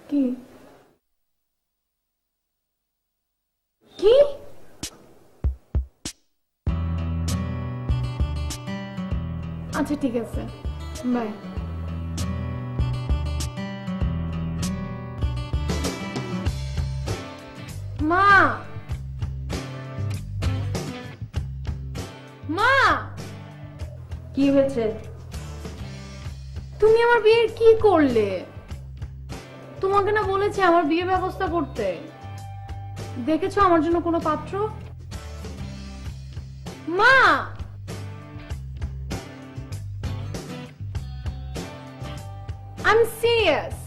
কি কি আচ্ছা ঠিক আছে, বাই। মা, মা, কি হয়েছে? তুমি আমার বিয়ের কি করলে? তোমাকে না বলেছে আমার বিয়ের ব্যবস্থা করতে? দেখেছো আমার জন্য কোনো পাত্র? মা, আই এম সিরিয়াস।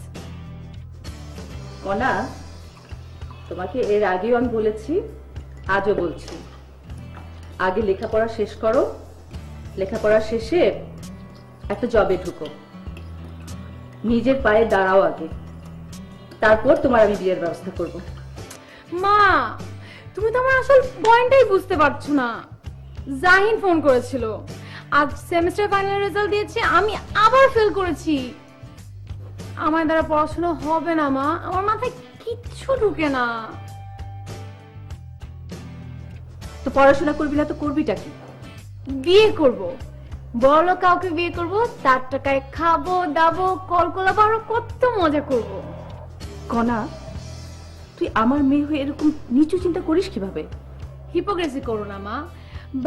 কনা, তোমাকে এর আগেও আমি বলেছি, আজও বলছি, আগে লেখাপড়া শেষ করো, লেখাপড়া শেষে একটা জবে ঢুকো, নিজের পায়ে দাঁড়াও আগে, তারপর তোমার আমি বিয়ের ব্যবস্থা করব। মা, তুমি তো আমার আসল পয়েন্টটাই বুঝতে পারছো না। জাহিন ফোন করেছিল, আজ সেমিস্টার ফাইনাল রেজাল্ট দিয়েছে, আমি আবার ফেল করেছি। আমার দ্বারা পড়াশোনা হবে না মা, আমার মাথায় কিচ্ছু ঢুকে না। তো পড়াশোনা করবি না তো করবিটা কি? বিয়ে করব, বড় কাউকে বিয়ে করব, তার টাকায় খাবো দাবো, কলকলাবো, আরো কত মজা করব। কনা, তুই আমার মেয়ে হয়ে এরকম নিচু চিন্তা করিস কিভাবে? হিপোক্রেসি করো না মা।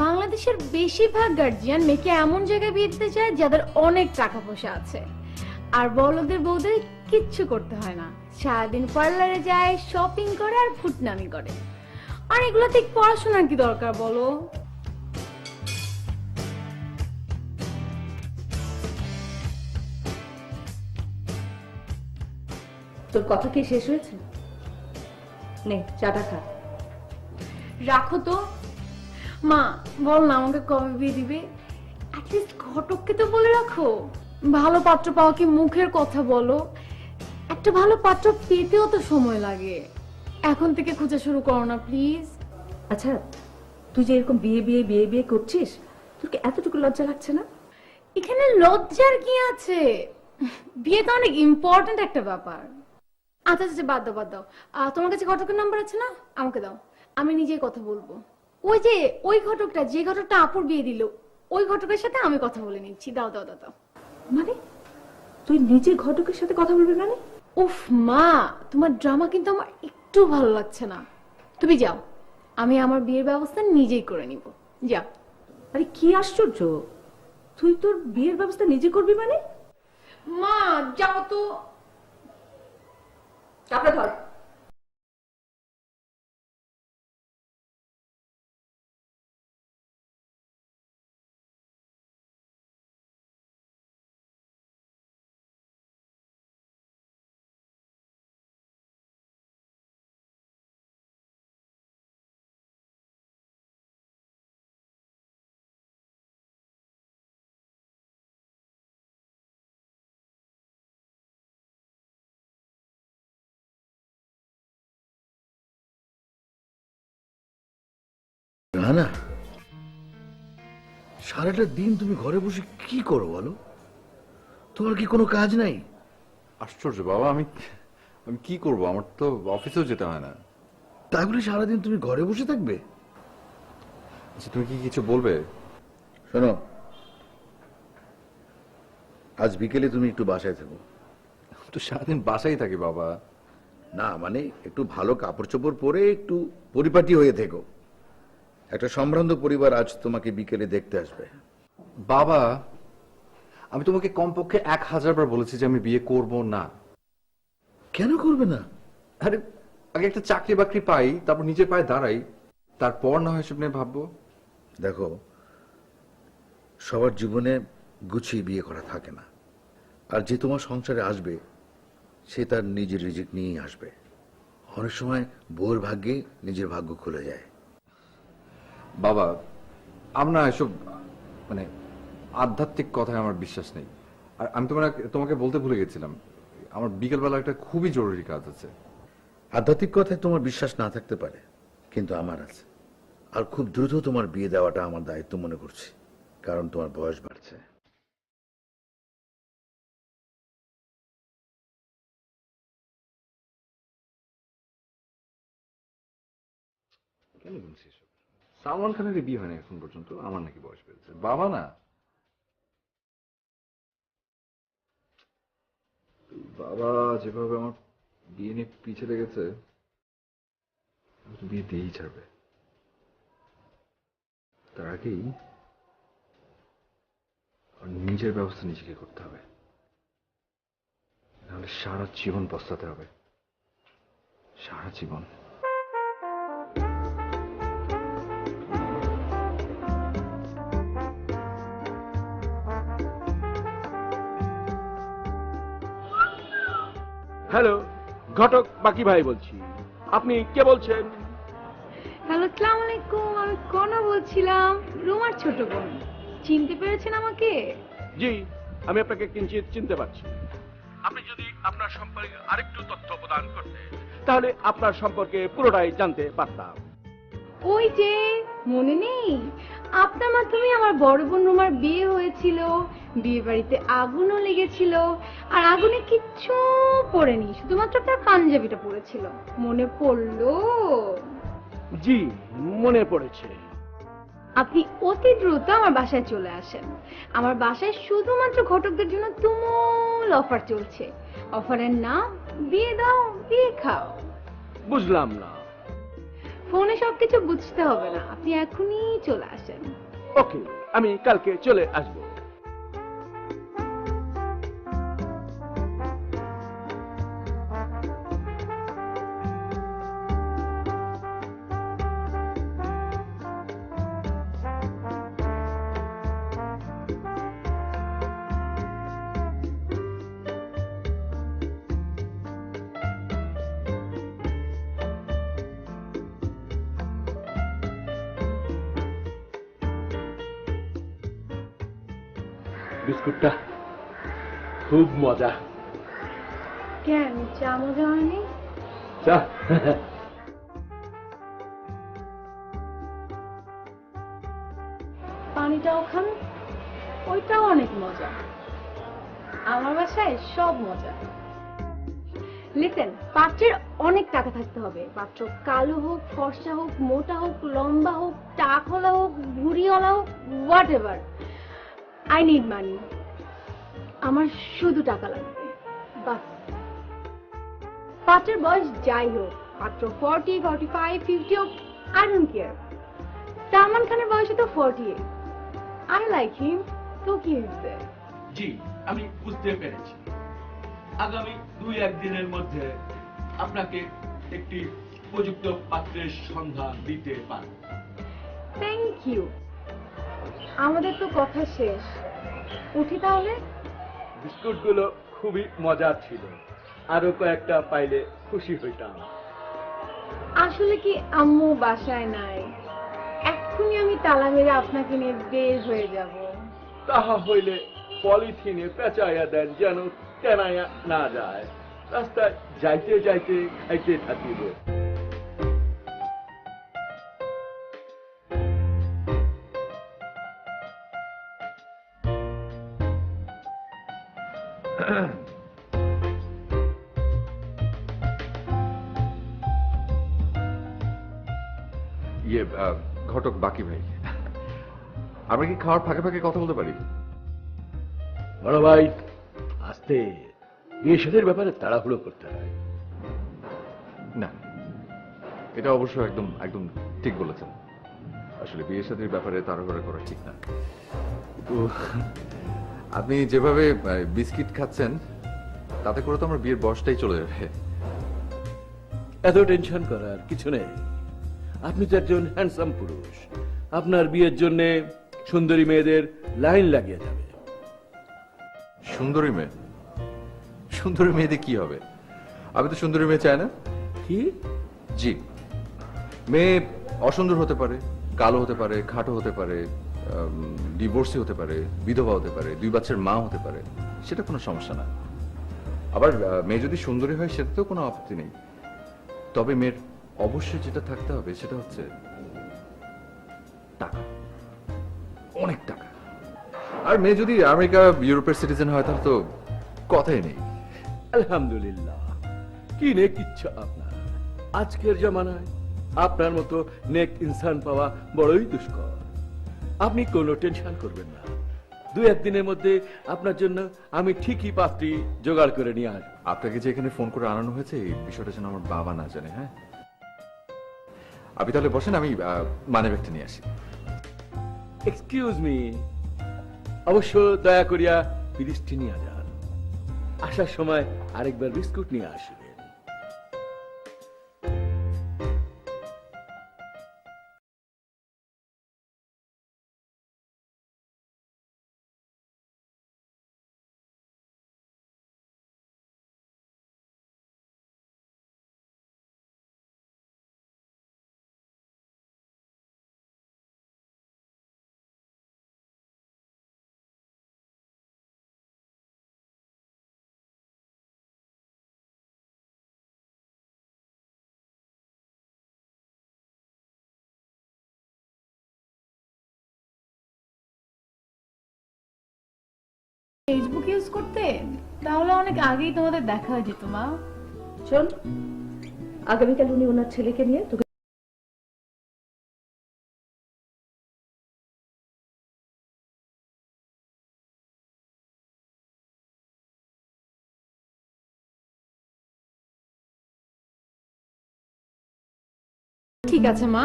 বাংলাদেশের বেশিরভাগ গার্জিয়ান মেয়েকে এমন জায়গায় বিয়ে দিতে চায় যাদের অনেক টাকা পয়সা আছে, আর বড়লোকদের বউদের কিচ্ছু করতে হয় না, সারাদিন পার্লারে যায়, শপিং করে আর ফুটনামি করে। আর এগুলোতে পড়াশোনার কি দরকার বলো? তোর কথা কি শেষ হয়েছে? নে চাটা খা। রাখো তো মা, বল না আমাকে কবে বিয়ে দিবে? অ্যাটলিস্ট ঘটককে তো বলে রাখো। ভালো পাত্র পাওয়া কি মুখের কথা বলো? একটা ভালো পাত্র পেতেও তো সময় লাগে। এখন থেকে খোঁজা শুরু করো না প্লিজ। আচ্ছা, তুই যে এরকম বিয়ে বিয়ে বিয়ে বিয়ে করছিস, তোর কি এতটুকু লজ্জা লাগছে না? এখানে লজ্জার কি আছে? বিয়ে তো অনেক ইম্পর্টেন্ট একটা ব্যাপার। আচ্ছা আচ্ছা বাদ দাও বাদ দাও। তোমার কাছে ঘটকের নাম্বার আছে না? আমাকে দাও, আমি নিজেই কথা বলবো। ওই যে ওই ঘটকটা, যে ঘটকটা আপুর বিয়ে দিল, ওই ঘটকের সাথে আমি কথা বলে নিচ্ছি। দাও দাও দাও দাও। মানে তুই নিজে ঘটকের সাথে কথা বলবি মানে? উফ মা, তোমার ড্রামা কিন্তু আমার একটু ভালো লাগছে না। তুমি যাও, আমি আমার বিয়ের ব্যবস্থা নিজেই করে নিব। যাও। আরে কি আশ্চর্য, তুই তোর বিয়ের ব্যবস্থা নিজে করবি মানে? মা যাও তো। চাপড়া ধর। না না, সারাটা দিন তুমি ঘরে বসে কি করো বলো? তোমার কি কোনো কাজ নাই? আশ্চর্য বাবা, আমি আমি কি করব? আমার তো অফিসেও যেতে হয় না। তাই বলে সারাদিন তুমি ঘরে বসে থাকবে? আচ্ছা, তুমি কি কিছু বলবে? শোনো, আজ বিকেলে তুমি একটু বাসায় থাকো। তো সারাদিন বাসায় থাকি বাবা। না মানে একটু ভালো কাপড় চোপড় পরে একটু পরিপাটি হয়ে থেকো। একটা সম্ভ্রান্ত পরিবার আজ তোমাকে বিকেলে দেখতে আসবে। বাবা, আমি তোমাকে কমপক্ষে 1000 বার বলেছি যে আমি বিয়ে করব না। কেন করবে না? আরে আগে একটা চাকরি বাকরি পাই, তারপর নিজের পায়ে দাঁড়াই, তারপর না হয় এসব নিয়ে ভাববো। দেখো, সবার জীবনে গুছিয়ে বিয়ে করা থাকে না। আর যে তোমার সংসারে আসবে সে তার নিজের রিজিক নিয়েই আসবে। অনেক সময় বউর ভাগ্যে নিজের ভাগ্য খুলে যায়। বাবা, আমরা এসব মানে আধ্যাত্মিক কথায় আমার বিশ্বাস নেই। আর আমি তোমাকে বলতে ভুলে গেছিলাম, আমার বিকেলবেলা একটা খুবই জরুরি কাজ আছে। আধ্যাত্মিক কথায় তোমার বিশ্বাস না থাকতে পারে, কিন্তু আমার আছে। আর খুব দ্রুত তোমার বিয়ে দেওয়াটা আমার দায়িত্ব মনে করছি, কারণ তোমার বয়স বাড়ছে। কেন বলছিস এসব? সালমান খানের বিয়ে হয় না এখন পর্যন্ত, আমার নাকি বয়স বেড়েছে? বাবা না, বাবা যেভাবে আমার বিয়ে নিয়ে পিছে লেগেছে, বিয়ে দিয়েই ছাড়বে। তার আগেই নিজের ব্যবস্থা নিজেকে করতে হবে, নাহলে সারা জীবন পস্তাতে হবে, সারা জীবন। হ্যালো, ঘটক বাকি ভাই বলছি। আপনি কে বলছেন? হ্যালো, আসসালামু আলাইকুম। আমি কনা বলছিলাম, রুমার ছোট বোন। চিনতে পেরেছেন আমাকে? জি, আমি আপনাকে কিঞ্চিত চিনতে পারছি। আপনি যদি আপনার সম্পর্কে আরেকটু তথ্য প্রদান করতেন, তাহলে আপনার সম্পর্কে পুরোটাই জানতে পারতাম। ওই যে, মনে নেই? আপনার মাধ্যমে আমার বড় বোন রুমার বিয়ে হয়েছিল, বিয়ে বাড়িতে আগুনও লেগেছিল, আর আগুনে কিচ্ছু পড়েনি, শুধুমাত্র তার পাঞ্জাবিটা পড়েছিল। মনে পড়লো? জি, মনে পড়েছে। আপনি অতি দ্রুত আমার বাসায় চলে আসেন। আমার বাসায় শুধুমাত্র ঘটকদের জন্য তুমুল অফার চলছে। অফারের নাম বিয়ে দাও বিয়ে খাও। বুঝলাম না। ফোনে সবকিছু বুঝতে হবে না, আপনি এখনই চলে আসেন। ওকে, আমি কালকে চলে আসবো। বিস্কুটটা খুব মজা। কেন চা মজা হয়নি? চা পানিটাও খান, ওইটাও অনেক মজা। আমার বাসায় সব মজা। লিখেন, পাত্রের অনেক টাকা থাকতে হবে। পাত্র কালো হোক, ফর্সা হোক, মোটা হোক, লম্বা হোক, টাকওয়ালা হোক, ভুড়িওয়ালা হোক, what ever, I need money. আমার শুধু টাকা লাগবে, বাস। পাত্রের বয়স যাই হোক, পাত্র 40, 45, 50 হোক, আই ডোন্ট কেয়ার। সালমান খানের বয়সে তো 48। আই লাইক হিম, তো কি হয়েছে? জি, আমি বুঝতে পেরেছি। আগামী 2-1 দিনের মধ্যে আপনাকে একটি উপযুক্ত পাত্রের সন্ধান দিতে পারব। Thank you. আমাদের তো কথা শেষ, উঠি তাহলে। বিস্কুটগুলো খুবই মজার ছিল, আরো কয়েকটা পাইলে খুশি হইতাম। আসলে কি আম্মু বাসায় নাই, এক্ষুনি আমি তালা মেরে আপনাকে নিয়ে বের হয়ে যাব। তাহা হইলে পলিথিনে পেঁচাইয়া দেন, যেন টেনাইয়া না যায়। রাস্তায় যাইতে যাইতে খাইতে থাকিব। ইয়ে ঘটক বাকি ভাই, আমরা কি খাওয়ার ফাঁকে ফাঁকে কথা বলতে পারি? বড় ভাই, আস্তে। বিয়ে সাদের ব্যাপারে তাড়াহুড়ো করতে হয় না, এটা অবশ্য একদম একদম ঠিক বলেছেন। আসলে বিয়ে শাদীর ব্যাপারে তাড়াহুড়ো করা ঠিক না। তো আপনি যেভাবে বিস্কিট খাচ্ছেন, তাতে করে তো আমার বিয়ের বয়সটাই চলে যাবে। এত টেনশন করার কিছু নেই। আপনি তো একজন হ্যান্ডসাম পুরুষ, আপনার বিয়ের জন্য সুন্দরী মেয়েদের লাইন লাগিয়ে যাবে। সুন্দরী মেয়ে? সুন্দরী মেয়েদের কি হবে? আমি তো সুন্দরী মেয়ে চাই না। কি? জি, মেয়ে অসুন্দর হতে পারে, কালো হতে পারে, খাটো হতে পারে, ডিভোর্সি হতে পারে, বিধবা হতে পারে, 2 বাচ্চার মা হতে পারে, সেটা কোনো সমস্যা না। আবার মেয়ে যদি সুন্দরী হয় সেটাতেও কোনো আপত্তি নেই। তবে মেয়ের অবশ্যই যেটা থাকতে হবে সেটা হচ্ছে টাকা, অনেক টাকা। আর মেয়ে যদি আমেরিকা ইউরোপের সিটিজেন হয় তাহলে তো কথাই নেই। আলহামদুলিল্লাহ, কি নেক ইচ্ছা আপনার। আজকের জামানায় আপনার মতো নেক ইনসান পাওয়া বড়ই দুষ্কর। আপনি কোনো টেনশন করবেন না, দু একদিনের মধ্যে আপনার জন্য আমি ঠিকই পাত্রী জোগাড় করে নিয়ে আসবো। আপনাকে যে এখানে ফোন করে আনানো হয়েছে এই বিষয়টা যেন আমার বাবা না জানে। হ্যাঁ, আপনি তাহলে বসেন, আমি মানি ব্যাগটা নিয়ে আসি। এক্সকিউজ মি, অবশ্য দয়া করিয়া বিরিশটি নিয়ে যান। আসার সময় আরেকবার বিস্কুট নিয়ে আসবেন। ফেসবুক ইউজ করতে, তাহলে অনেক আগেই তোমাদের দেখা হয়ে যেত মা। শোন, আগামীকাল উনি ওনার ছেলেকে নিয়ে তোকে ঠিক আছে মা,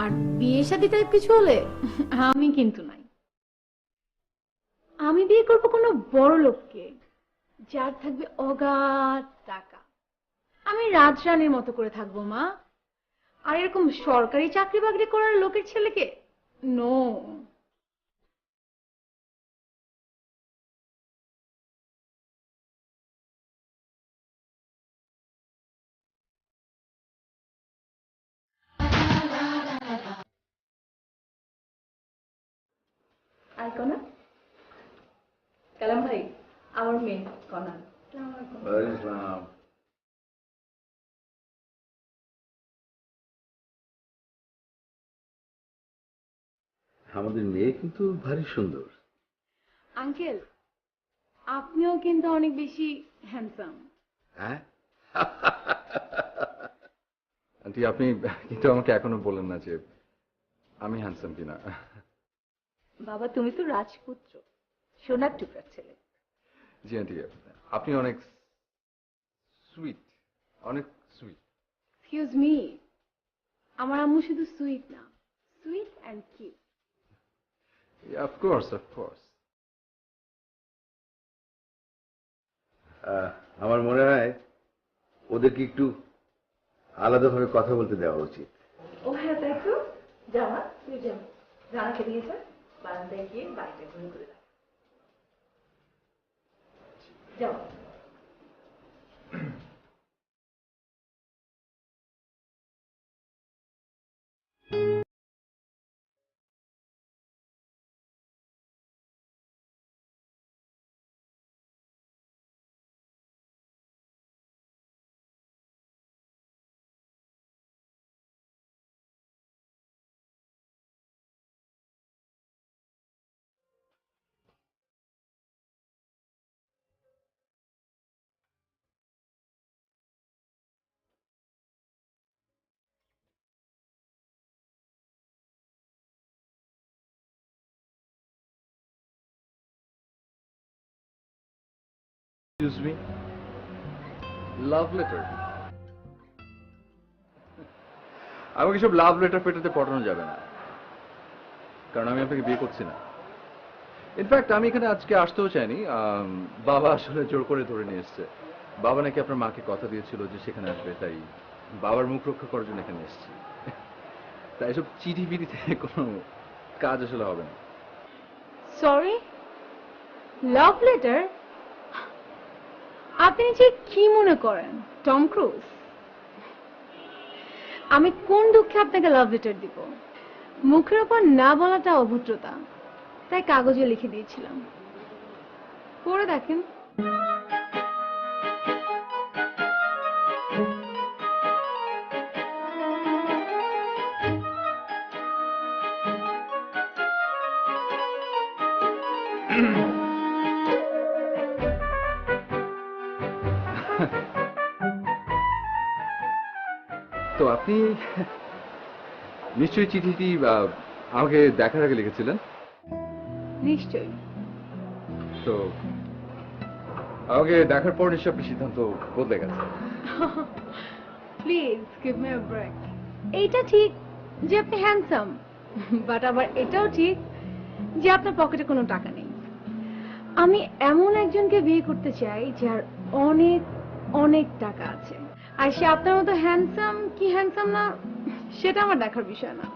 আর বিয়ে শাদী টাইপ কিছু হলে আমি কিন্তু নাই। আমি বিয়ে করবো কোনো বড় লোককে, যার থাকবে অগাধ টাকা। আমি রাজরানীর মতো করে থাকবো মা। আর এরকম সরকারি চাকরি বাকরি করার লোকের ছেলেকে নো। আয় কনা। কালাম ভাই, আমার মেয়ে কনা। আমাদের মেয়ে কিন্তু ভারী সুন্দর। আঙ্কেল, আপনিও কিন্তু অনেক বেশি হ্যান্ডসাম। হ্যাঁ, আন্টি, আপনি কিন্তু আমাকে এখনো বলেন না যে আমি হ্যান্ডসাম কিনা। বাবা, তুমি তো রাজপুত্র, সোনার টুকরার ছেলে। জি আন্টি, আপনি অনেক সুইট, অনেক সুইট। এক্সকিউজ মি, আমার আম্মু শুধু সুইট না, sweet and cute. Of course, of course. আমার মনে হয় ওদেরকে একটু আলাদাভাবে কথা বলতে দেওয়া উচিত। ও হ্যাঁ, তাই তো। যাওয়া, তুই যাও, রানাকে নিয়ে যা, বারান্দায় গিয়ে বাড়িটা ঘুরে ঘুরে রাখ। যাও। Excuse me, love letter? আমাকে সব লাভ লেটার পেটাতে পড়ানো যাবে না, কারণ আমি আপনাকে বিয়ে করছি না। ইনফ্যাক্ট আমি এখানে আজকে আসতেও চাইনি। বাবা আসলে জোর করে ধরে নিয়ে এসছে। বাবা নাকি আপনার মাকে কথা দিয়েছিল যে সেখানে আসবে, তাই বাবার মুখ রক্ষা করার জন্য এখানে এসেছি। তাই এসব চিঠি পিঠিতে কোনো কাজ আসলে হবে না। Sorry, love letter? আপনি যে কি মনে করেন, টম ক্রুজ? আমি কোন দুঃখে আপনাকে লাভ লেটার দিব? মুখের ওপর না বলাটা অভদ্রতা, তাই কাগজে লিখে দিয়েছিলাম। পড়ে দেখেন। তো আপনি নিশ্চয়ই চিঠিটি আমাকে দেখার আগে লিখেছিলেন। নিশ্চয়ই। তো আমাকে দেখার পর নিশ্চয়ই আপনি সিদ্ধান্ত বদলে গেছে। Please give me a break. এইটা ঠিক যে আপনি হ্যান্ডসাম, বাট আবার এটাও ঠিক যে আপনার পকেটে কোনো টাকা নেই। আমি এমন একজনকে বিয়ে করতে চাই যার অনেক অনেক টাকা আছে, আর সে আপনার মতো হ্যান্ডসাম কি হ্যান্ডসাম না সেটা আমার দেখার বিষয় না।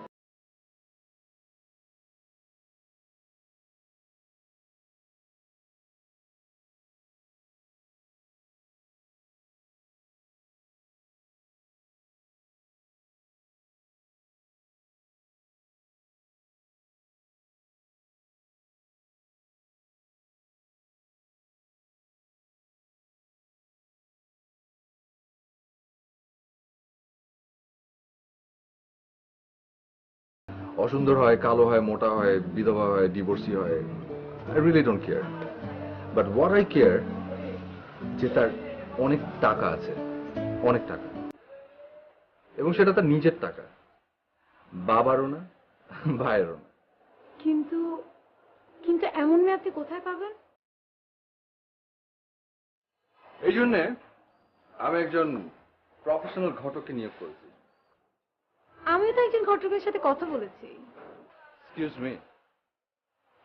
অসুন্দর হয়, কালো হয়, মোটা হয়, বিধবা হয়, ডিভোর্সি হয়, I really don't care. But what eye care যে তার অনেক টাকা আছে, অনেক টাকা, এবং সেটা তার নিজের টাকা, বাবারও না, ভাইয়েরও না। কিন্তু কিন্তু এমন মেয়ে আপনি কোথায় পাবেন? এই জন্যে আমি একজন প্রফেশনাল ঘটককে নিয়োগ করেছি। আমিও তো একজন ঘটকের সাথে কথা বলেছি। এক্সকিউজ মি,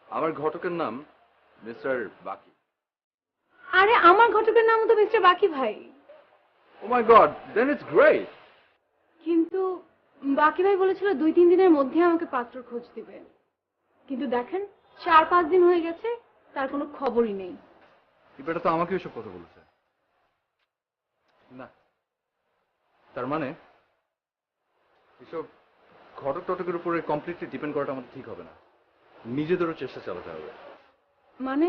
আমার ঘটকের নাম মিস্টার বাকি। আরে আমার ঘটকের নাম তো মিস্টার বাকি ভাই। ও মাই গড, দেন ইটস গ্রেট। কিন্তু বাকি ভাই বলেছিল 2-3 দিনের মধ্যে আমাকে পাত্র খোঁজ দিবে, কিন্তু দেখেন 4-5 দিন হয়ে গেছে, তার কোনো খবরই নেই। এটা তো আমাকে এসব কথা বলেছে না। তার মানে এসব ঘটক টটকের উপরে কমপ্লিটলি ডিপেন্ড করাটা আমাদের ঠিক হবে না, নিজেদেরও চেষ্টা চালাতে হবে। মানে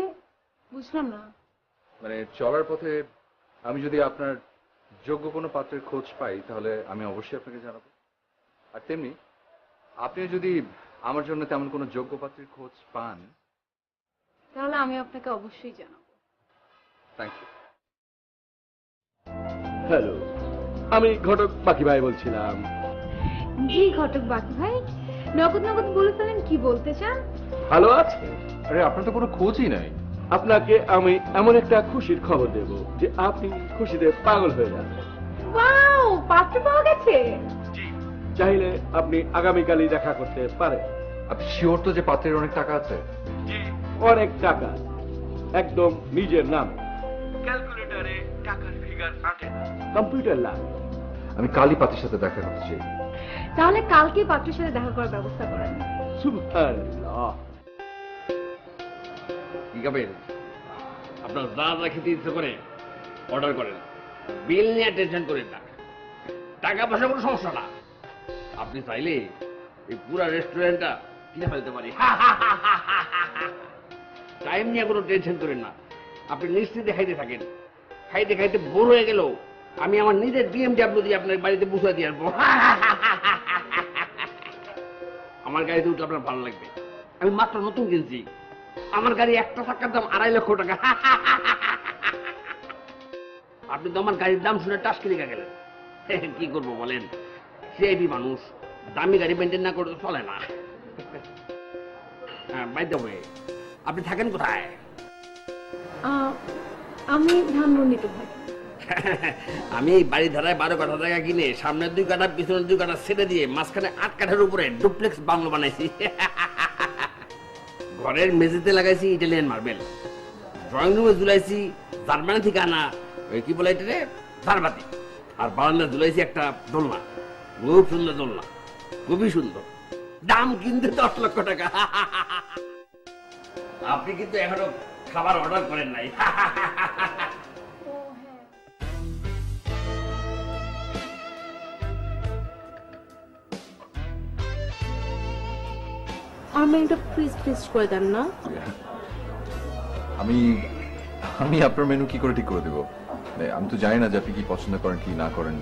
বুঝলাম না। মানে চলার পথে আমি যদি আপনার যোগ্য কোনো পাত্রের খোঁজ পাই তাহলে আমি অবশ্যই আপনাকে জানাবো, আর তেমনি আপনিও যদি আমার জন্য তেমন কোনো যোগ্য পাত্রের খোঁজ পান তাহলে আমি আপনাকে অবশ্যই জানাবো। Thank you. হ্যালো, আমি ঘটক বাকি ভাই বলছিলাম। জি ঘটক বাকি ভাই, নগদ নগদ বলে ফেলেন কি বলতে চান। ভালো আছে? আরে আপনার তো কোনো খোঁজই নাই। আপনাকে আমি এমন একটা খুশির খবর দেব যে আপনি খুশিতে পাগল হয়ে যাবেন। ওয়াও, পাত্র পাওয়া গেছে? চাইলে আপনি আগামীকালই দেখা করতে পারেন। আপনি শিওর তো যে পাত্রের অনেক টাকা আছে? অনেক টাকা, একদম নিজের নাম। ক্যালকুলেটরে টাকার ফিগার আঁটে না, কম্পিউটার লাগে। আমি কালই পাত্রের সাথে দেখা করতে চাই। তাহলে কালকে পাত্রের সাথে দেখা করার ব্যবস্থা করেন। সুবহানাল্লাহ। কি খাবেন? আপনার যা যা খেতে ইচ্ছে করে অর্ডার করেন, বিল নিয়ে টেনশন করেন না, টাকা পয়সা কোনো সমস্যা না। আপনি চাইলে এই পুরা রেস্টুরেন্টটা কিনে ফেলতে পারি। টাইম নিয়ে কোনো টেনশন করেন না, আপনি নিশ্চিন্তে খাইতে থাকেন। খাইতে খাইতে বোর হয়ে গেল আমি আমার নিজের BMW দিয়ে আপনার বাড়িতে পৌঁছে দিয়ে আসবো। আমার গাড়িতে উঠলে আপনার ভালো লাগবে, আমি মাত্র নতুন কিনছি। আমার গাড়ি একটা চাকার দাম 2.5 লক্ষ টাকা। আপনি তো আমার গাড়ির দাম শুনে টাস কিনে গেলেন। কি করবো বলেন, সিআইপি মানুষ, দামি গাড়ি মেনটেন না করে তো চলে না। বাই দ্য ওয়ে, আপনি থাকেন কোথায়? আমি ধানমন্ডিতে থাকি। আমি এই বাড়ি ধারায় 12 কাঠা জায়গা কিনে সামনের 2 কাঠা পিছনের 2 কাঠা ছেড়ে দিয়ে মাঝখানে 8 কাঠার উপরে ডুপ্লেক্স বাংলো বানাইছি। ঘরের মেঝেতে লাগাইছি ইটালিয়ান মার্বেল, ড্রয়িং রুমে ঝুলাইছি জার্মানি থেকে আনা ওই কি বলে এটা রে ঝাড়বাতি, আর বারান্দা ঝুলাইছি একটা দোলনা, খুব সুন্দর দোলনা, খুবই সুন্দর। দাম কিন্তু 10 লক্ষ টাকা। আপনি কিন্তু এখনো খাবার অর্ডার করেন নাই। আমার মেনুটা প্লিজ করে দেন না। আমি আপনার মেনু কি করে ঠিক করে দেবো? আমি তো জানি না যে আপনি কি পছন্দ করেন কি না করেন।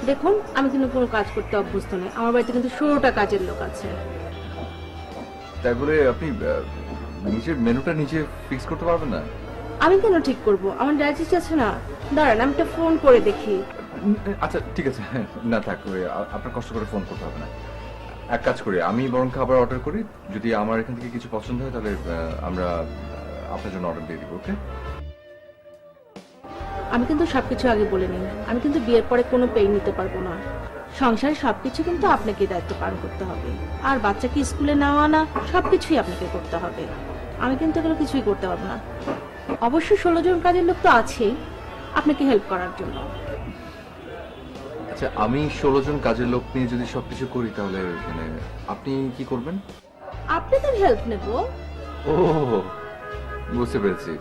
দেখুন, আমি কিন্তু কোনো কাজ করতে অভ্যস্ত নই, আমার বাড়িতে কিন্তু 16টা কাজের লোক আছে। তাই বলে আপনি নিজের মেনুটা নিজে ফিক্স করতে পারবেন না? আমি কেন ঠিক করব? আমার ডায়েটিস্ট আছে না, দাঁড়ান আমি একটা ফোন করে দেখি। আচ্ছা ঠিক আছে, না থাক, আপনার কষ্ট করে ফোন করতে হবে না। এক কাজ করি, আমি বরং খাবার অর্ডার করি, যদি আমার এখান থেকে কিছু পছন্দ হয় তাহলে আমরা আপনার জন্য অর্ডার দিয়ে দিব। ওকে? আমি কিন্তু সবকিছু আগে বলে নিই, আমি কিন্তু বিয়ের পরে কোনো পেই নিতে পারবো না। সংসারে সবকিছু কিন্তু আপনাকে দায়িত্ব পালন করতে হবে, আর বাচ্চাকে স্কুলে নেওয়া আনা সবকিছুই আপনাকে করতে হবে। আমি কিন্তু এগুলো কিছুই করতে পারবো না। অবশ্যই 16 জন কাজের লোক তো আছেই আপনাকে হেল্প করার জন্য। আচ্ছা, আমি 16 জন কাজের লোক নিয়ে যদি সবকিছু করি তাহলে মানে আপনি কি করবেন? আপনাদের হেল্প নেব। ও, বুঝতে পেরেছি।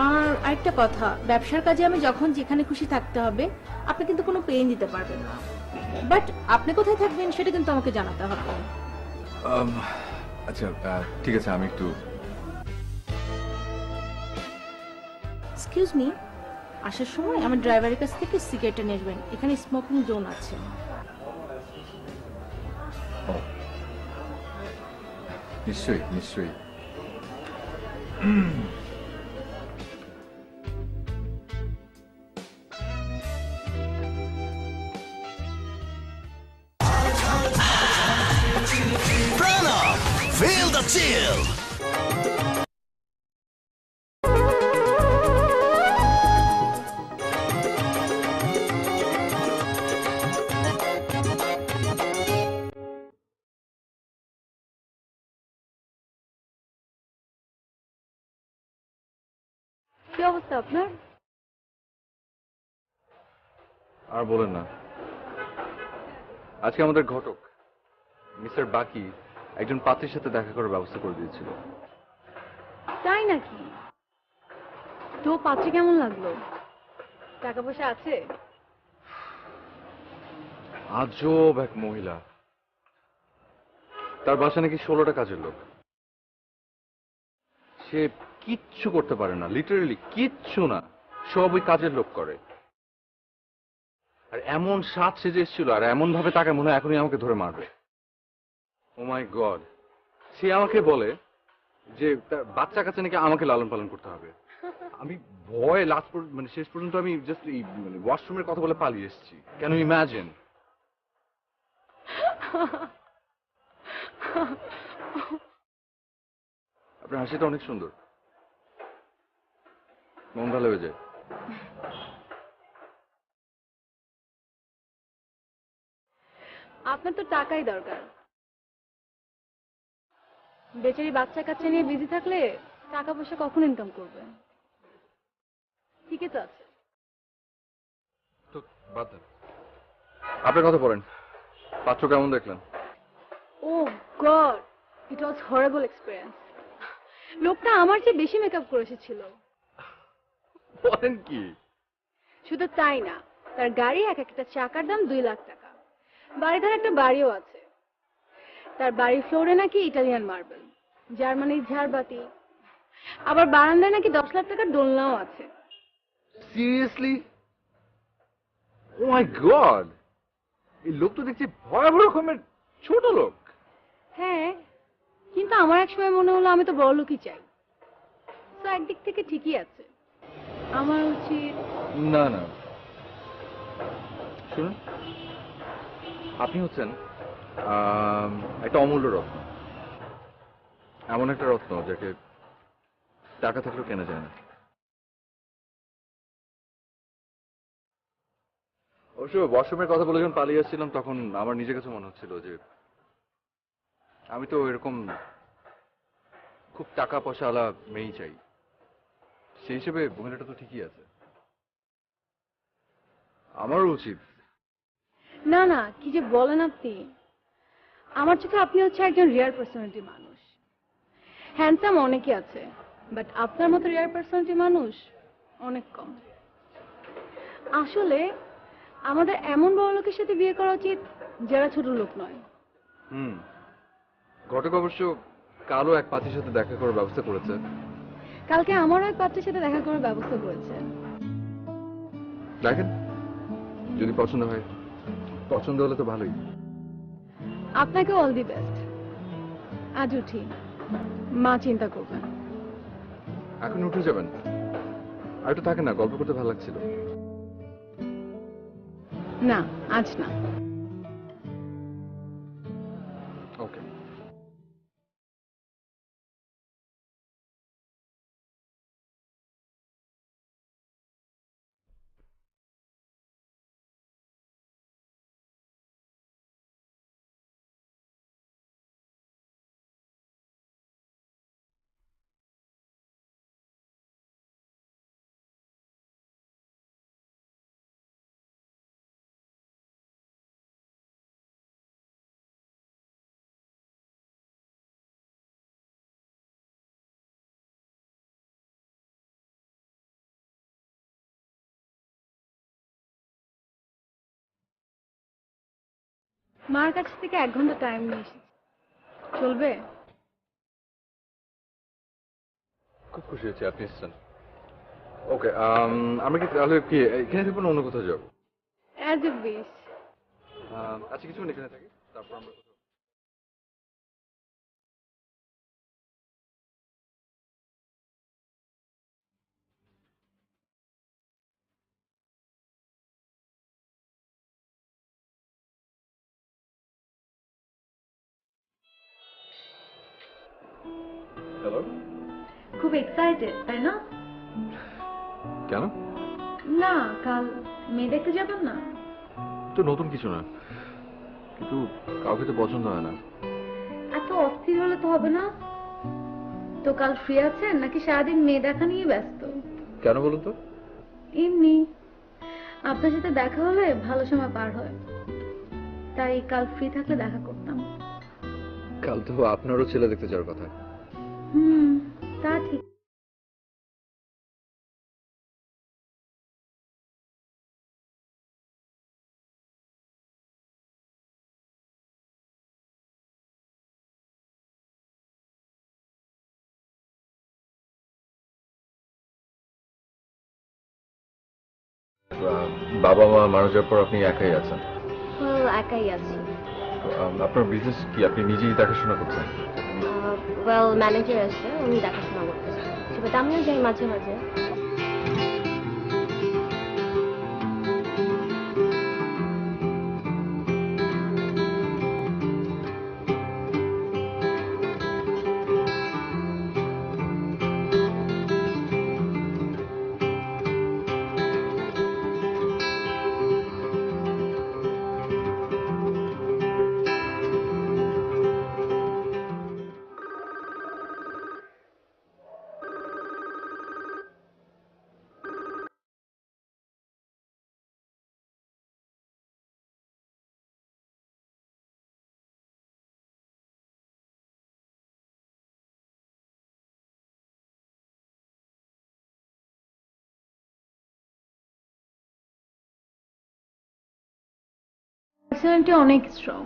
আর আরেকটা কথা, ব্যবসার কাজে আমি যখন যেখানে খুশি থাকতে হবে, আপনি কিন্তু কোনো পেইন দিতে পারবেন না। বাট আপনি কোথায় থাকবেন সেটা কিন্তু আমাকে জানাতে হবে। আচ্ছা, ঠিক আছে, আমি একটু এক্সকিউজ মি, আসার সময় আমার ড্রাইভারের কাছ থেকে সিগারেটটা নেবেন, এখানে স্মোকিং জোন আছে। নিশ্চয়ই নিশ্চয়ই। Pranav, feel the chill. কি অবস্থা আপনার? আর বলেন না, আজকে আমাদের ঘটক মিস্টার বাকি একজন পাত্রীর সাথে দেখা করার ব্যবস্থা করে দিয়েছিল। তাই নাকি? তো পাত্রী কেমন লাগলো? টাকা পয়সা আছে? আজব এক মহিলা, তার বাসা নাকি 16টা কাজের লোক। সে কিচ্ছু করতে পারে না, লিটারালি কিচ্ছু না, সব ওই কাজের লোক করে। আর এমন সাজ সেজে এসেছিল, আর এমন ভাবে তাকে মনে হয় এখনই আমাকে ধরে মারবে। ও মাই গড, সে আমাকে বলে যে তার বাচ্চা কাছে নাকি আমাকে লালন পালন করতে হবে। আমি ভয়ে মানে শেষ পর্যন্ত আমি জাস্ট এই মানে ওয়াশরুমের কথা বলে পালিয়ে এসেছি। Can you imagine? আপনার হাসিটা অনেক সুন্দর, মন ভালো হয়ে যায়। আপনার তো টাকাই দরকার। বেচারি বাচ্চা কাচ্চা নিয়ে বিজি থাকলে টাকা পয়সা কখন ইনকাম করবে? ঠিকই তো আছে। তো বাদ দেন, আপনার কথা বলেন, পাত্র কেমন দেখলেন? ও গড, ইট ওয়াজ হরেবল এক্সপেরিয়েন্স। লোকটা আমার চেয়ে বেশি মেকআপ করে এসেছিল। বলেন কি? শুধু তাই না, তার গাড়ি এক একটা চাকার দাম 2 লাখ টাকা। বাড়িধার একটা বাড়িও আছে। তার বাড়ির ফ্লোরে নাকি ইটালিয়ান মার্বেল, জার্মানির ঝাড়বাতি, আবার বারান্দায় নাকি 10 লাখ টাকার দোলনাও আছে। সিরিয়াসলি? ও মাই গড, এই লোক তো দেখছি ভয়াবহ রকমের ছোট লোক। হ্যাঁ, কিন্তু আমার এক সময় মনে হলো আমি তো বড় লোকই চাই। তো একদিক থেকে ঠিকই আছে, আমার উচিত। না না, শুনুন, আপনি হচ্ছেন একটা অমূল্য রত্ন, এমন একটা রত্ন যাকে টাকা থাকলেও কেনা যায় না। অবশ্য ওয়াশরুমের কথা বলে যখন পালিয়ে আসছিলাম তখন আমার নিজের কাছে মনে হচ্ছিল যে আমি তো এরকম খুব টাকা পয়সাওয়ালা মেয়েই চাই। সেই হিসেবে মহিলাটা তো ঠিকই আছে, আমারও উচিত। না না, কি যে বলেন আপনি! আমার চোখে আপনি হচ্ছে একজন রেয়ার পার্সোনালিটি মানুষ। হ্যান্ডসাম অনেকে আছে, বাট আপনার মতো রেয়ার পার্সোনালিটি মানুষ অনেক কম। আসলে আমাদের এমন বড় লোকের সাথে বিয়ে করা উচিত যারা ছোট লোক নয়। ঘটক অবশ্য কালও এক পাত্রীর সাথে দেখা করার ব্যবস্থা করেছে। কালকে আমারও এক পাত্রের সাথে দেখা করার ব্যবস্থা করেছে। দেখেন, যদি পছন্দ হয়, পছন্দ হলে তো ভালোই। আপনাকে অল দি বেস্ট। আজ উঠি, মা চিন্তা করবেন। এখন উঠে যাবেন? আর একটু থাকেন না, গল্প করতে ভালো লাগছিল। না, আজ না। মার কাছ থেকে 1 ঘন্টা টাইম নিয়ে এসেছি। চলবে? খুব খুশি হয়েছি আপনি এসেছেন। ওকে, আমরা কি তাহলে কি এখানে থাকবো না অন্য কোথাও যাবো? অ্যাজ এ বিশ। আচ্ছা, কিছুক্ষণ এখানে থাকি, তারপর আমরা কোথাও। হ্যালো। খুব এক্সাইটেড তাই না? কেন? না, কাল মেয়ে দেখতে যাবেন না? তো নতুন কিছু না, কিন্তু কাউকে তো পছন্দ হয় না। এত অস্থির হলে তো হবে না। তো কাল ফ্রি আছেন নাকি সারাদিন মেয়ে দেখা নিয়ে ব্যস্ত? কেন বলুন তো? এমনি আপনার সাথে দেখা হলে ভালো সময় পার হয়, তাই কাল ফ্রি থাকলে দেখা করতাম। কাল তো আপনারও ছেলে দেখতে যাওয়ার কথা। হুম, তা ঠিক। বাবা মা মারা যাওয়ার পর আপনি একাই আছেন। একাই আছি। আপনার বিজনেস কি আপনি নিজেই দেখাশোনা করছেন? ওয়েল, ম্যানেজার আছে, উনি দেখাশোনা করতেছেন, বাট আমিও যাই মাঝে মাঝে। পার্সোনালিটি অনেক স্ট্রং।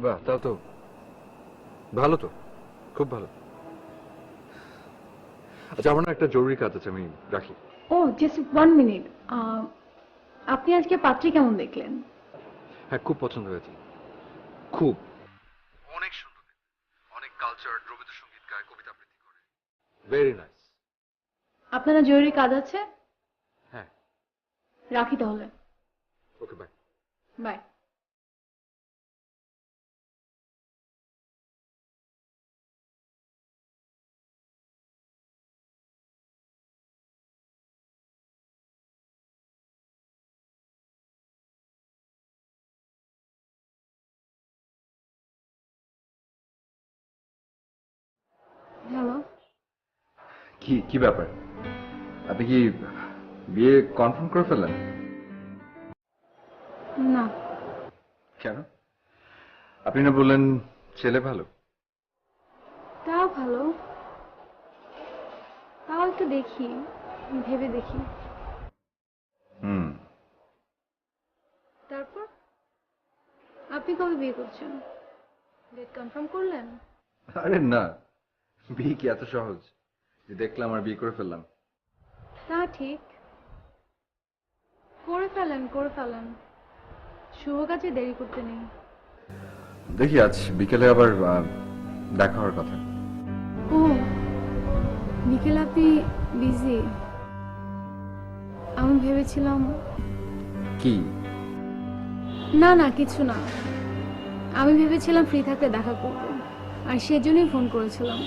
বাহ, তাও তো ভালো, তো খুব ভালো। আচ্ছা, আমার না একটা জরুরি কাজ আছে, আমি রাখি। ও, জাস্ট 1 মিনিট। আপনি আজকে পাত্রী কেমন দেখলেন? হ্যাঁ, খুব পছন্দ হয়েছে, খুব। অনেক সুন্দর, অনেক কালচার, রবীন্দ্রসঙ্গীত গায়, কবিতা আবৃত্তি করে, ভেরি নাইস। আপনারা জরুরি কাজ আছে? হ্যাঁ। রাখি তাহলে। ওকে, বাই। বাই। হ্যালো। কি কি ব্যাপার, আপনি কি বিয়ে কনফার্ম করে ফেললেন? না, কেন? আপনি না বললেন ছেলে ভালো? তাও ভালো, তাও একটু দেখি, ভেবে দেখি। হুম। তারপর আপনি কবে বিয়ে করছেন? ডেট কনফার্ম করলেন? আরে না, বিয়ে কি এত সহজ যে দেখলাম আর বিয়ে করে ফেললাম? তা ঠিক, করে ফেলেন, করে ফেলেন, শুভ কাজে দেরি করতে নেই। দেখি আজ বিকেলে আবার দেখা হওয়ার কথা। ও, বিকেল আপনি বিজি? আমি ভেবেছিলাম। কি? না না, কিছু না, আমি ভেবেছিলাম ফ্রি থাকলে দেখা করব, আর সেজন্যই ফোন করেছিলাম।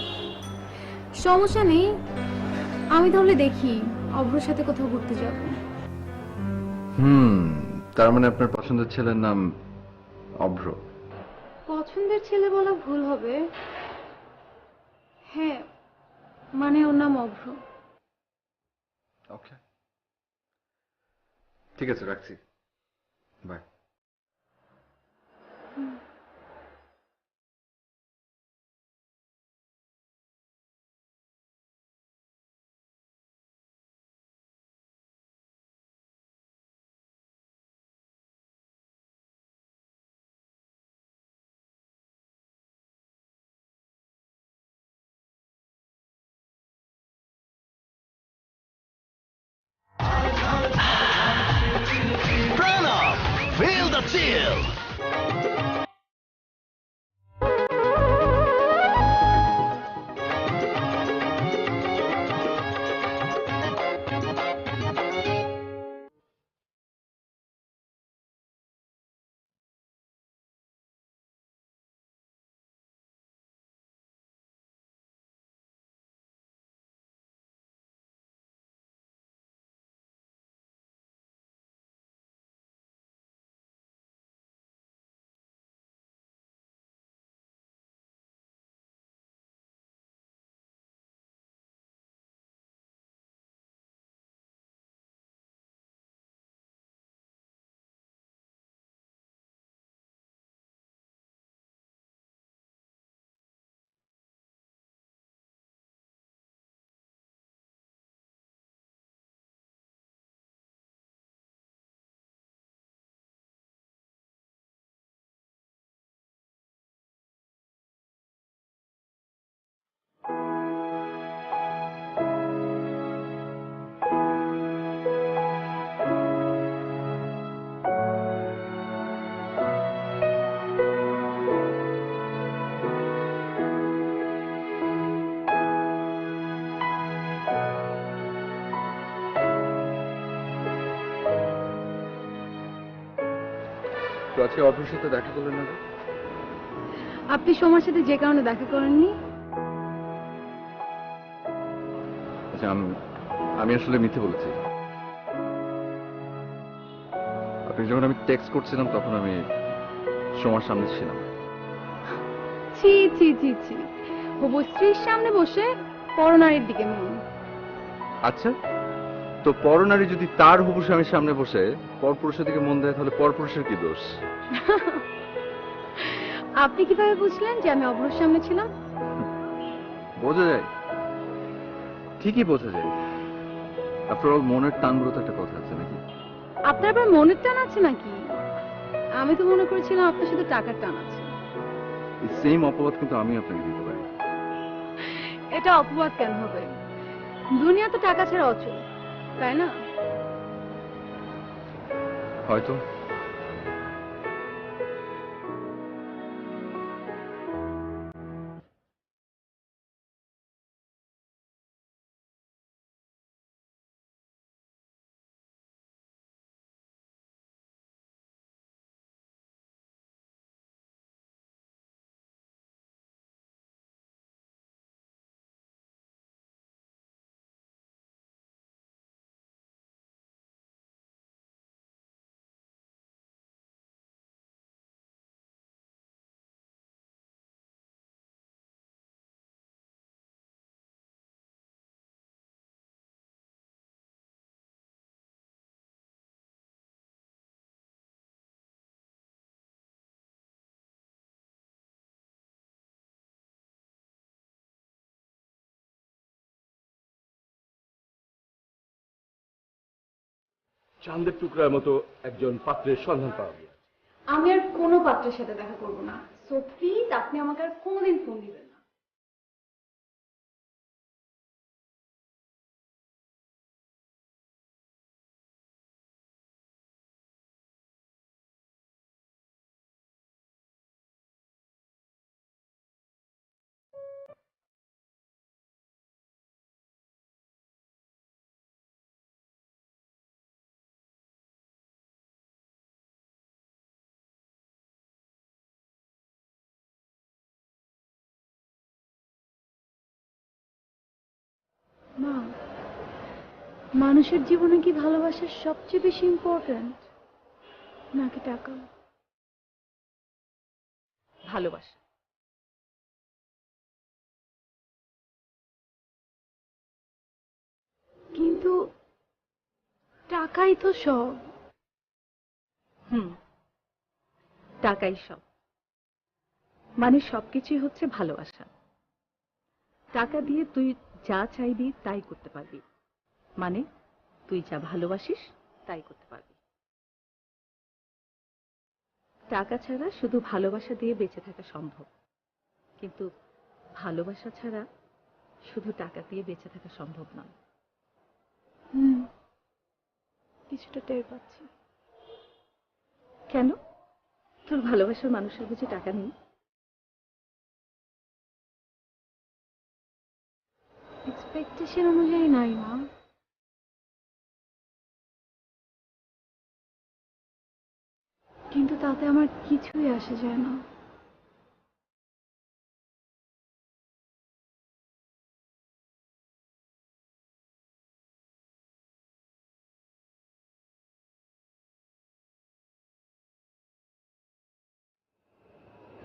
সমস্যা নেই, আমি তাহলে দেখি অভ্রর সাথে কোথাও ঘুরতে যাব। তার মানে আপনার পছন্দের ছেলের নাম অভ্র? পছন্দের ছেলে বলা ভুল হবে, হ্যাঁ, মানে ওর নাম অভ্র। ওকে, ঠিক আছে, রাখছি, বাই। আজকে অর্ধের সাথে দেখা করলেন না? আপনি সোমার সাথে যে কারণে দেখা করেননি, আচ্ছা, আমি আসলে মিথ্যে বলেছি। আপনি যখন আমি টেক্সট করছিলাম তখন আমি সোমার সামনে ছিলাম। ছি ছি ছি ছি, হবু স্ত্রীর সামনে বসে পরনারীর দিকে মন। আচ্ছা, তো পরনারী যদি তার হবু স্বামীর সামনে বসে পরপুরুষের দিকে মন দেয়, তাহলে পরপুরুষের কি দোষ? আপনি কিভাবে বুঝলেন যে আমি অবরোর সামনে ছিলাম? বোঝা যায়, ঠিকই বোঝা যায়। আফটার অল মনের টানগুলো তো একটা কথা আছে নাকি? আপনার আবার মনের টান আছে নাকি? আমি তো মনে করেছিলাম আপনার শুধু টাকার টান আছে। এই সেম অপবাদ কিন্তু আমি আপনাকে দিতে পারি। এটা অপবাদ কেন হবে? দুনিয়া তো টাকা ছাড়া অচল, তাই না? হয়তো। চাঁদের টুকরার মতো একজন পাত্রের সন্ধান পাওয়া গেছে। আমি আর কোনো পাত্রের সাথে দেখা করব না। সো প্লিজ আপনি আমাকে আর কোনোদিন ফোন দিবেন না। মা, মানুষের জীবনে কি ভালোবাসা সবচেয়ে বেশি ইম্পর্ট্যান্ট নাকি টাকা? ভালোবাসা। কিন্তু টাকাই তো সব। টাকাই সব, মানে সবকিছুই হচ্ছে ভালোবাসা। টাকা দিয়ে তুই যা চাইবি তাই করতে পারবি, মানে তুই যা ভালোবাসিস তাই করতে পারবি। টাকা ছাড়া শুধু ভালোবাসা দিয়ে বেঁচে থাকা সম্ভব, কিন্তু ভালোবাসা ছাড়া শুধু টাকা দিয়ে বেঁচে থাকা সম্ভব নয়। কিছুটা টের পাচ্ছি। কেন? তোর ভালোবাসার মানুষের বুঝি টাকা নেই? এক্সপেকটেশন অনুযায়ী নাই মা। কিন্তু তাতে আমার কিছুই আসে যায় না।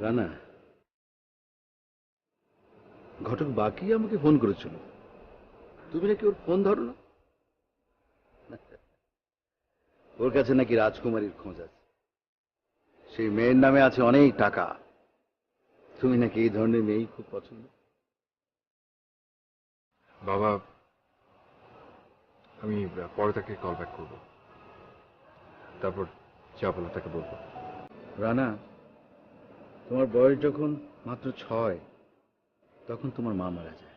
রানা, ঘটক বাকি আমাকে ফোন করেছিল, তুমি নাকি ওর ফোন ধরো না? ওর কাছে নাকি রাজকুমারীর খোঁজ আছে, সেই মেয়ের নামে আছে অনেক টাকা। তুমি নাকি এই ধরনের মেয়েই খুব পছন্দ। বাবা, আমি পরে তাকে কল ব্যাক করবো, তারপর যা বলে তাকে বলবো। রানা, তোমার বয়স যখন মাত্র 6, তখন তোমার মা মারা যায়।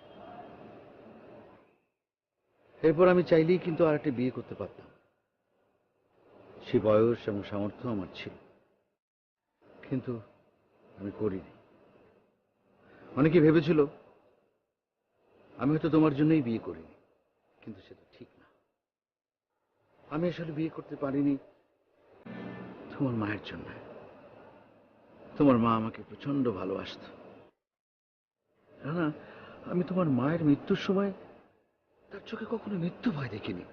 এরপর আমি চাইলেই কিন্তু আর একটা বিয়ে করতে পারতাম, সে বয়স এবং সামর্থ্য আমার ছিল, কিন্তু আমি করিনি। অনেকে ভেবেছিল আমি হয়তো তোমার জন্যই বিয়ে করিনি, কিন্তু সেটা ঠিক না। আমি আসলে বিয়ে করতে পারিনি তোমার মায়ের জন্য। তোমার মা আমাকে প্রচন্ড ভালোবাসত। না, আমি তোমার মায়ের মৃত্যুর সময় তার চোখে কখনো মৃত্যু ভয় দেখিনি।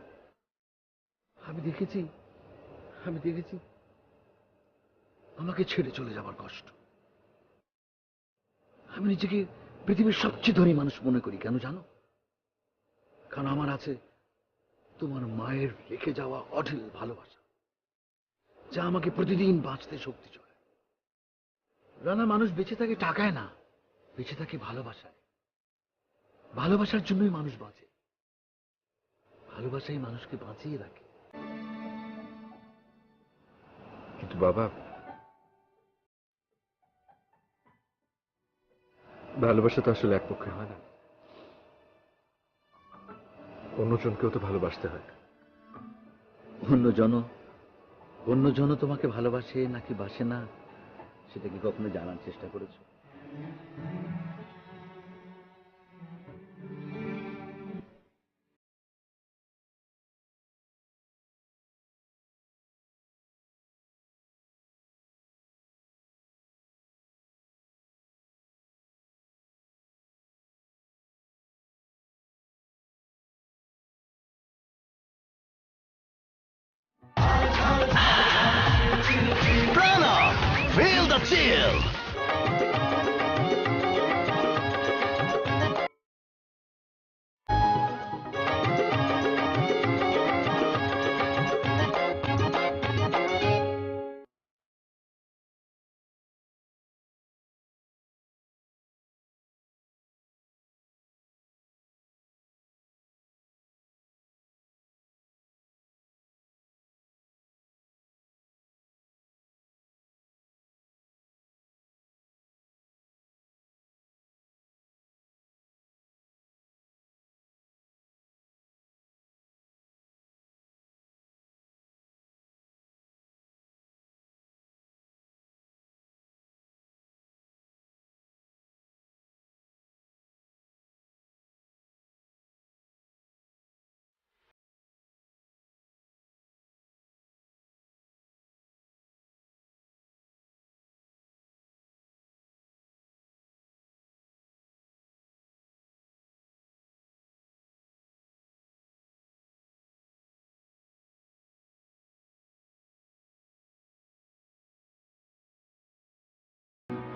আমি দেখেছি আমাকে ছেড়ে চলে যাবার কষ্ট। আমি নিজেকে পৃথিবীর সবচেয়ে ধনী মানুষ মনে করি। কেন জানো? কারণ আমার আছে তোমার মায়ের রেখে যাওয়া অঢেল ভালোবাসা, যা আমাকে প্রতিদিন বাঁচতে শক্তি যোগায়। রানা, মানুষ বেঁচে থাকে টাকায় না, বেঁচে থাকে ভালোবাসায়। ভালোবাসার জন্যই মানুষ বাঁচে, ভালোবাসাই মানুষকে বাঁচিয়ে রাখে। কিন্তু বাবা, ভালোবাসা তো আসলে এক পক্ষে হয় না, অন্যজনকেও তো ভালোবাসতে হয়। অন্যজন তোমাকে ভালোবাসে নাকি বাসে না, সেটা কি কখনো জানার চেষ্টা করেছো? Pranav, feel the chill.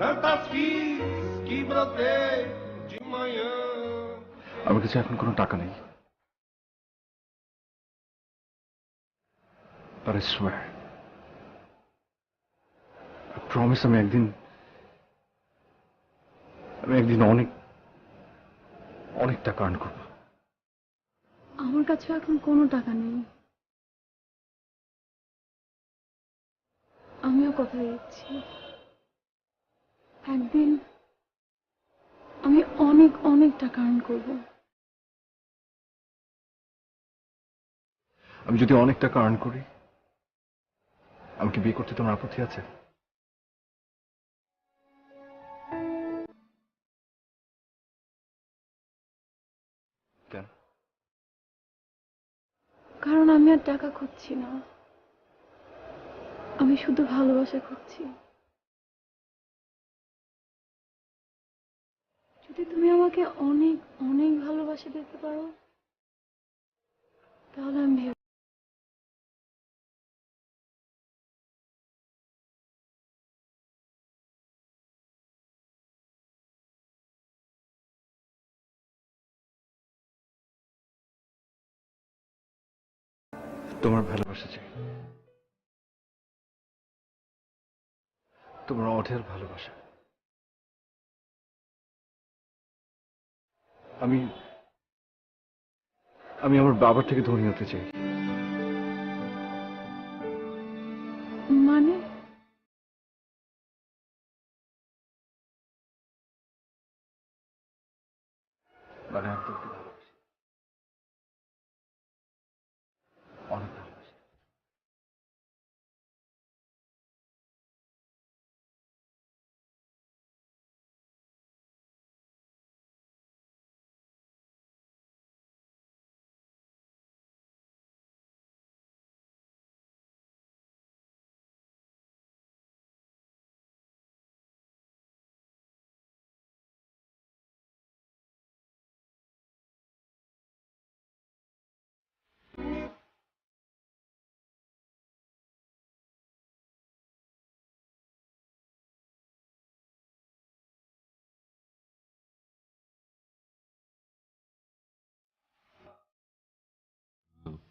Tantas fiz que brotei de manhã. আমার কাছে এখন কোনো টাকা নেই, but I swear, I promise আমি একদিন অনেক অনেক টাকা আর্ন করব। আমার কাছে এখন কোনো টাকা নেই, আমিও কথা দিচ্ছি একদিন আমি অনেক অনেক টাকা আর্ন করব। আমি যদি অনেক টাকা আর্ন করি, আমাকে বিয়ে করতে তোমার আপত্তি আছে? কেন? কারণ আমি আর টাকা খুঁজছি না, আমি শুধু ভালোবাসা খুঁজছি। যদি তুমি আমাকে অনেক অনেক ভালোবাসা দিতে পারো, তাহলে আমি ভেবে তোমার ভালোবাসা চাই, তোমার অঢেল ভালোবাসা। আমি আমি আমার বাবার থেকে ধনী হতে চাই। মানে মানে আমি তোমাকে